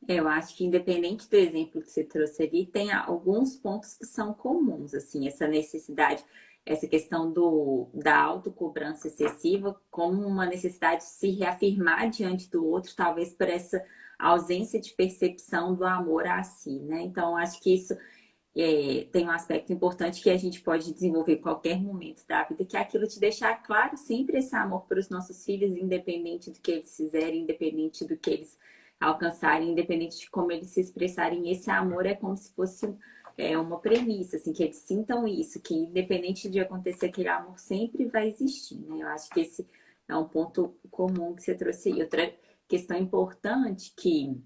Eu acho que independente do exemplo que você trouxe ali, tem alguns pontos que são comuns, assim, essa necessidade, essa questão da autocobrança excessiva como uma necessidade de se reafirmar diante do outro, talvez por essa ausência de percepção do amor a si, né? Então, acho que isso tem um aspecto importante que a gente pode desenvolver em qualquer momento da vida, que é aquilo de deixar claro sempre esse amor para os nossos filhos, independente do que eles fizerem, independente do que eles alcançarem, independente de como eles se expressarem. Esse amor é como se fosse uma premissa, assim, que eles sintam isso, que independente de acontecer, aquele amor sempre vai existir, né? Eu acho que esse é um ponto comum que você trouxe aí. Outra questão importante que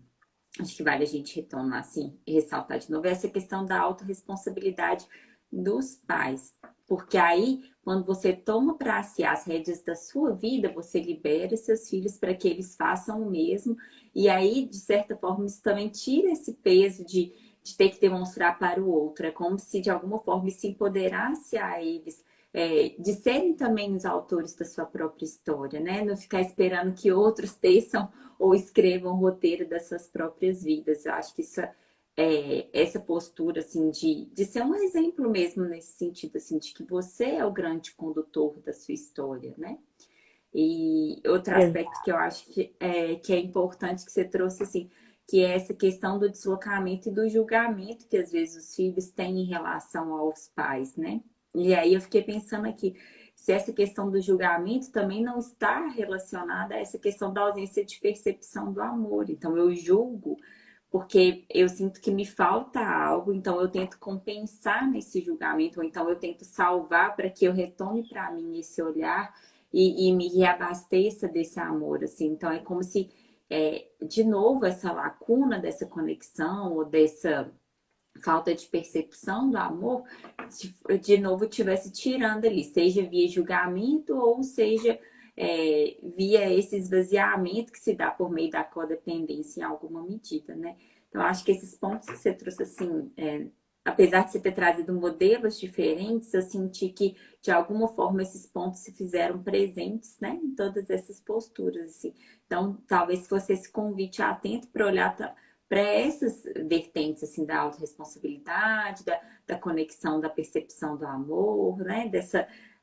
acho que vale a gente retomar, assim, e ressaltar de novo, é essa questão da autorresponsabilidade dos pais. Porque aí, quando você toma para si as rédeas da sua vida, você libera seus filhos para que eles façam o mesmo. E aí, de certa forma, isso também tira esse peso de ter que demonstrar para o outro. É como se, de alguma forma, se empoderasse a eles. De serem também os autores da sua própria história, né? Não ficar esperando que outros teçam ou escrevam o roteiro das suas próprias vidas. Eu acho que isso essa postura assim de ser um exemplo mesmo nesse sentido assim de que você é o grande condutor da sua história, né? E outro aspecto que eu acho que é importante que você trouxe assim, que é essa questão do deslocamento e do julgamento que às vezes os filhos têm em relação aos pais, né? E aí eu fiquei pensando aqui, se essa questão do julgamento também não está relacionada a essa questão da ausência de percepção do amor. Então eu julgo porque eu sinto que me falta algo, então eu tento compensar nesse julgamento, ou então eu tento salvar para que eu retome para mim esse olhar e me reabasteça desse amor, assim. Então é como se, de novo, essa lacuna dessa conexão ou dessa falta de percepção do amor, de novo estivesse tirando ali, seja via julgamento ou seja via esse esvaziamento que se dá por meio da codependência em alguma medida, né? Então, acho que esses pontos que você trouxe, assim, apesar de você ter trazido modelos diferentes, eu senti que, de alguma forma, esses pontos se fizeram presentes, né, em todas essas posturas, assim. Então, talvez fosse esse convite atento para olhar para essas vertentes, assim, da autorresponsabilidade, da conexão, da percepção do amor, né,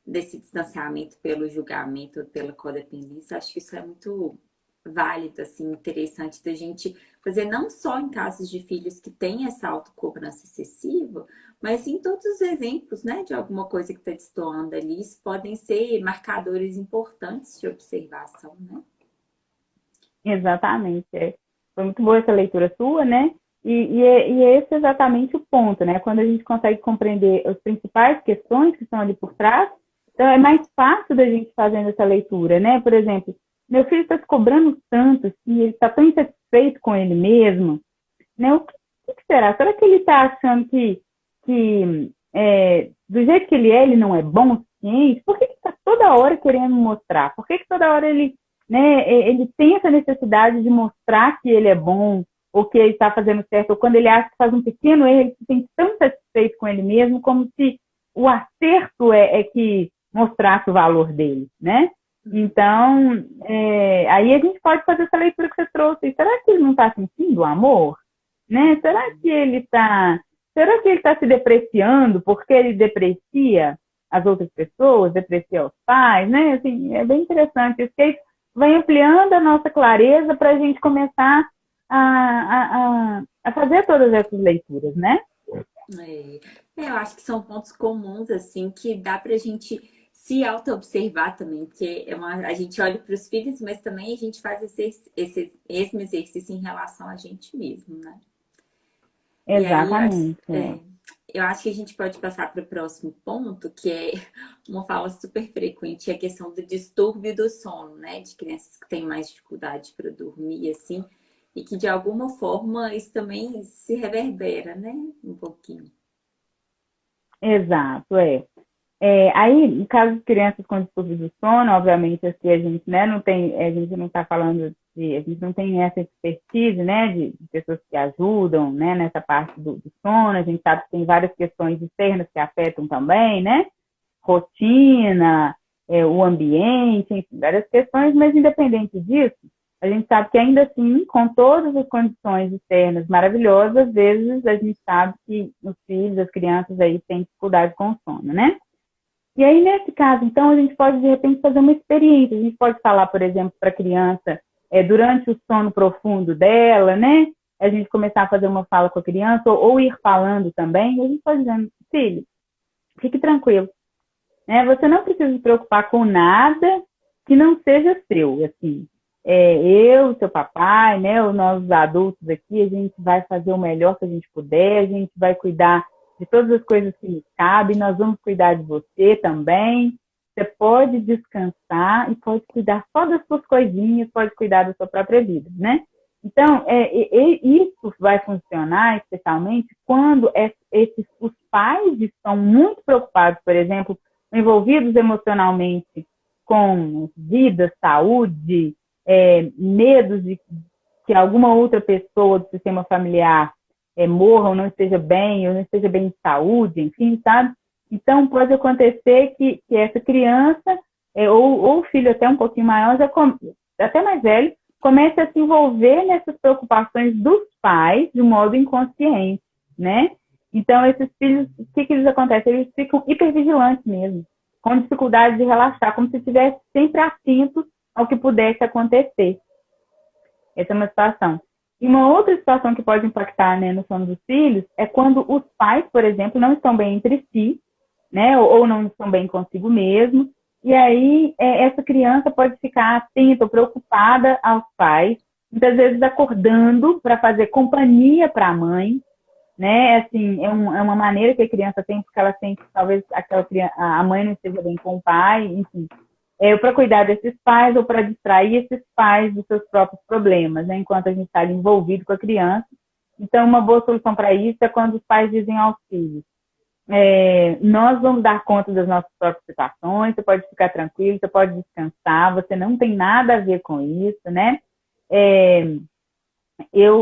desse distanciamento pelo julgamento, pela codependência. Acho que isso é muito válido, assim, interessante da gente fazer não só em casos de filhos que têm essa autocobrança excessiva, mas em todos os exemplos, né, de alguma coisa que está destoando ali, isso podem ser marcadores importantes de observação, né? Exatamente. Foi muito boa essa leitura sua, né? E esse é exatamente o ponto, né? Quando a gente consegue compreender as principais questões que estão ali por trás, então é mais fácil da gente fazendo essa leitura, né? Por exemplo, meu filho está se cobrando tanto, assim, ele está tão insatisfeito com ele mesmo, né? O que será? Será que ele está achando que do jeito que ele não é bom o suficiente? Por que está toda hora querendo mostrar? Por que toda hora ele tem essa necessidade de mostrar que ele é bom ou que ele está fazendo certo? Ou quando ele acha que faz um pequeno erro, ele se sente tão satisfeito com ele mesmo, como se o acerto é que mostrasse o valor dele, né? Então, aí a gente pode fazer essa leitura que você trouxe. Será que ele não está sentindo o amor? Né? Será que ele está se depreciando porque ele deprecia as outras pessoas, deprecia os pais, né? Assim, é bem interessante. Isso que vai ampliando a nossa clareza para a gente começar a fazer todas essas leituras, né? Eu acho que são pontos comuns, assim, que dá pra gente se auto-observar também, porque a gente olha para os filhos, mas também a gente faz esse mesmo exercício em relação a gente mesmo, né? E aí, Exatamente. eu acho que a gente pode passar para o próximo ponto, que é uma fala super frequente, é a questão do distúrbio do sono, né? De crianças que têm mais dificuldade para dormir, assim, e que de alguma forma isso também se reverbera, né? Um pouquinho. Exato, é. Aí, no caso de crianças com distúrbio do sono, obviamente, assim, a gente, né, não tem, a gente não está falando a gente não tem essa expertise, né, de pessoas que ajudam, né, nessa parte do sono. A gente sabe que tem várias questões externas que afetam também, né, rotina, o ambiente, enfim, várias questões, mas independente disso, a gente sabe que ainda assim, com todas as condições externas maravilhosas, às vezes a gente sabe que os filhos, as crianças aí têm dificuldade com o sono, né? E aí, nesse caso, então, a gente pode, de repente, fazer uma experiência. A gente pode falar, por exemplo, para a criança, durante o sono profundo dela, né? A gente começar a fazer uma fala com a criança, ou ir falando também, e a gente pode dizer, filho, fique tranquilo, né? Você não precisa se preocupar com nada que não seja seu, assim. Eu, seu papai, né, os nossos adultos aqui, a gente vai fazer o melhor que a gente puder, a gente vai cuidar de todas as coisas que nos cabem, nós vamos cuidar de você também. Você pode descansar e pode cuidar só das suas coisinhas, pode cuidar da sua própria vida, né? Então, isso vai funcionar especialmente quando os pais estão muito preocupados, por exemplo, envolvidos emocionalmente com vida, saúde, medos de que alguma outra pessoa do sistema familiar morra ou não esteja bem, ou não esteja bem de saúde, enfim, sabe? Então, pode acontecer que essa criança, ou o filho até um pouquinho maior, até mais velho, comece a se envolver nessas preocupações dos pais de um modo inconsciente, né? Então, esses filhos, o que eles acontecem? Eles ficam hipervigilantes mesmo, com dificuldade de relaxar, como se estivesse sempre atento ao que pudesse acontecer. Essa é uma situação. E uma outra situação que pode impactar, né, no sono dos filhos é quando os pais, por exemplo, não estão bem entre si, né, ou não estão bem consigo mesmo, e aí essa criança pode ficar atenta ou preocupada aos pais, muitas vezes acordando para fazer companhia para a mãe, né, assim, é uma maneira que a criança tem, porque ela sente que talvez a mãe não esteja bem com o pai, enfim, para cuidar desses pais ou para distrair esses pais dos seus próprios problemas, né, enquanto a gente está ali envolvido com a criança. Então, uma boa solução para isso é quando os pais dizem aos filhos, nós vamos dar conta das nossas próprias situações, você pode ficar tranquilo, você pode descansar, você não tem nada a ver com isso, né?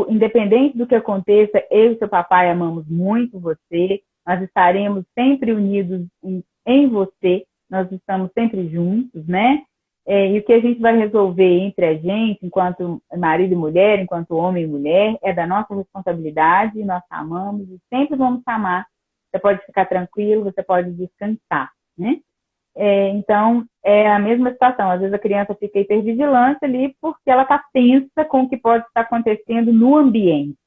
Independente do que aconteça, eu e seu papai amamos muito você, nós estaremos sempre unidos em você, nós estamos sempre juntos, né? E o que a gente vai resolver entre a gente, enquanto marido e mulher, enquanto homem e mulher, é da nossa responsabilidade, nós amamos e sempre vamos amar. Você pode ficar tranquilo, você pode descansar, né? Então, é a mesma situação. Às vezes a criança fica hipervigilante ali porque ela está tensa com o que pode estar acontecendo no ambiente.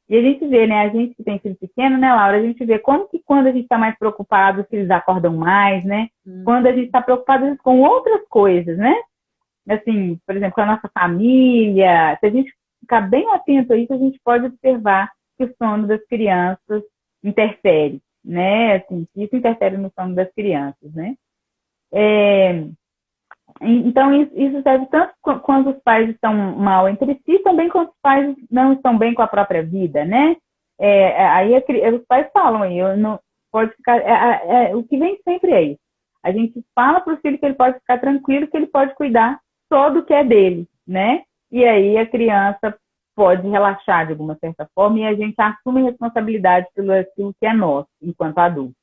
E a gente vê, né? A gente que tem filho pequeno, né, Laura? A gente vê como que quando a gente está mais preocupado, os filhos acordam mais, né? Quando a gente está preocupado com outras coisas, né? Assim, por exemplo, com a nossa família. Se a gente ficar bem atento a isso, a gente pode observar que o sono das crianças interfere, né? Assim, isso interfere no sono das crianças, né? Então, isso serve tanto quando os pais estão mal entre si, também quando os pais não estão bem com a própria vida, né? Aí os pais falam aí, não pode ficar. O que vem sempre é isso. A gente fala para o filho que ele pode ficar tranquilo, que ele pode cuidar só do que é dele, né? E aí a criança pode relaxar de alguma certa forma e a gente assume a responsabilidade pelo aquilo que é nosso, enquanto adulto.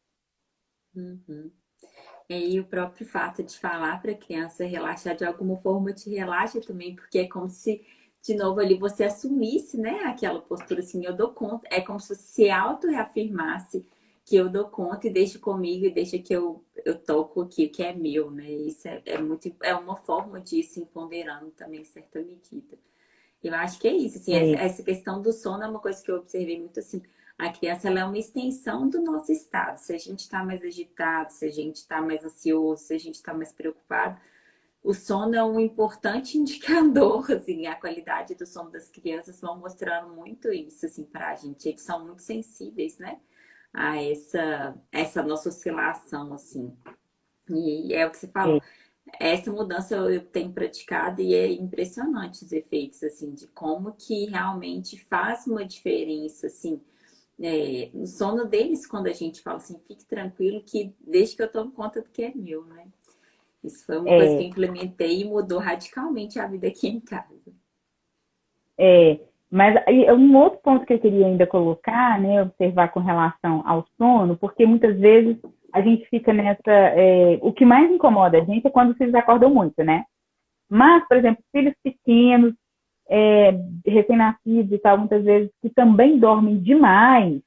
Uhum. E o próprio fato de falar para a criança relaxar de alguma forma te relaxa também, porque é como se, de novo, ali você assumisse, né, aquela postura assim, eu dou conta. É como se você se auto-reafirmasse que eu dou conta e deixa comigo e deixa que eu toco aqui o que é meu, né? Isso é uma forma de ir se empoderando também, em certa medida. Eu acho que é isso, assim, essa questão do sono é uma coisa que eu observei muito assim. A criança ela é uma extensão do nosso estado. Se a gente está mais agitado, se a gente está mais ansioso, se a gente está mais preocupado, o sono é um importante indicador, assim, a qualidade do sono das crianças vão mostrando muito isso, assim, para a gente. Eles são muito sensíveis, né, a essa nossa oscilação, assim. E é o que você falou. Essa mudança eu tenho praticado e é impressionante os efeitos, assim, de como que realmente faz uma diferença, assim, no sono deles, quando a gente fala assim, fique tranquilo que desde que eu tomo conta do que é meu, né? Isso foi uma coisa que eu implementei e mudou radicalmente a vida aqui em casa. Mas um outro ponto que eu queria ainda colocar, né, observar com relação ao sono, porque muitas vezes a gente fica o que mais incomoda a gente é quando os filhos acordam muito, né? Mas, por exemplo, filhos pequenos, recém-nascidos e tal, muitas vezes, que também dormem demais,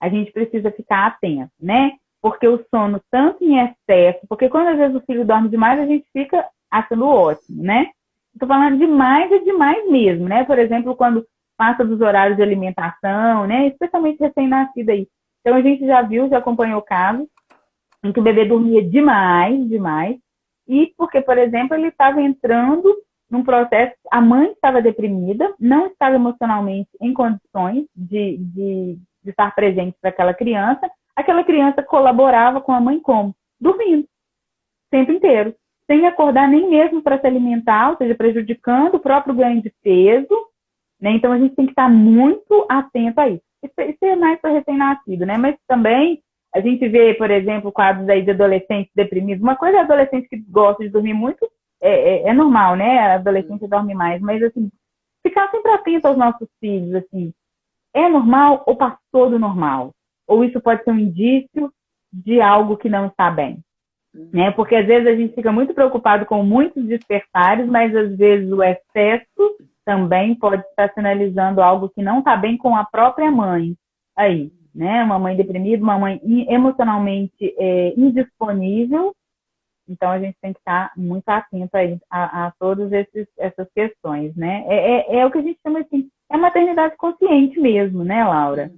a gente precisa ficar atento, né? Porque o sono, tanto em excesso, porque quando às vezes o filho dorme demais, a gente fica achando ótimo, né? Estou falando demais é demais mesmo, né? Por exemplo, quando passa dos horários de alimentação, né? Especialmente recém-nascido aí. Então, a gente já viu, já acompanhou casos em que o bebê dormia demais, demais, e porque, por exemplo, ele estava entrando num processo, a mãe estava deprimida, não estava emocionalmente em condições de estar presente para aquela criança colaborava com a mãe como? Dormindo, o tempo inteiro, sem acordar nem mesmo para se alimentar, ou seja, prejudicando o próprio ganho de peso, né? Então, a gente tem que estar muito atento a isso. Isso é mais para recém-nascido, né? Mas também a gente vê, por exemplo, quadros aí de adolescentes deprimidos. Uma coisa é adolescente que gosta de dormir muito, é normal, né? A adolescente dorme mais. Mas, assim, ficar sempre atento aos nossos filhos, assim, é normal ou passou do normal? Ou isso pode ser um indício de algo que não está bem? Né? Porque às vezes a gente fica muito preocupado com muitos despertares, mas às vezes o excesso também pode estar sinalizando algo que não está bem com a própria mãe aí, né? Uma mãe deprimida, uma mãe emocionalmente indisponível. Então a gente tem que estar muito atento aí a todas essas questões, né? É o que a gente chama assim, é maternidade consciente mesmo, né, Laura?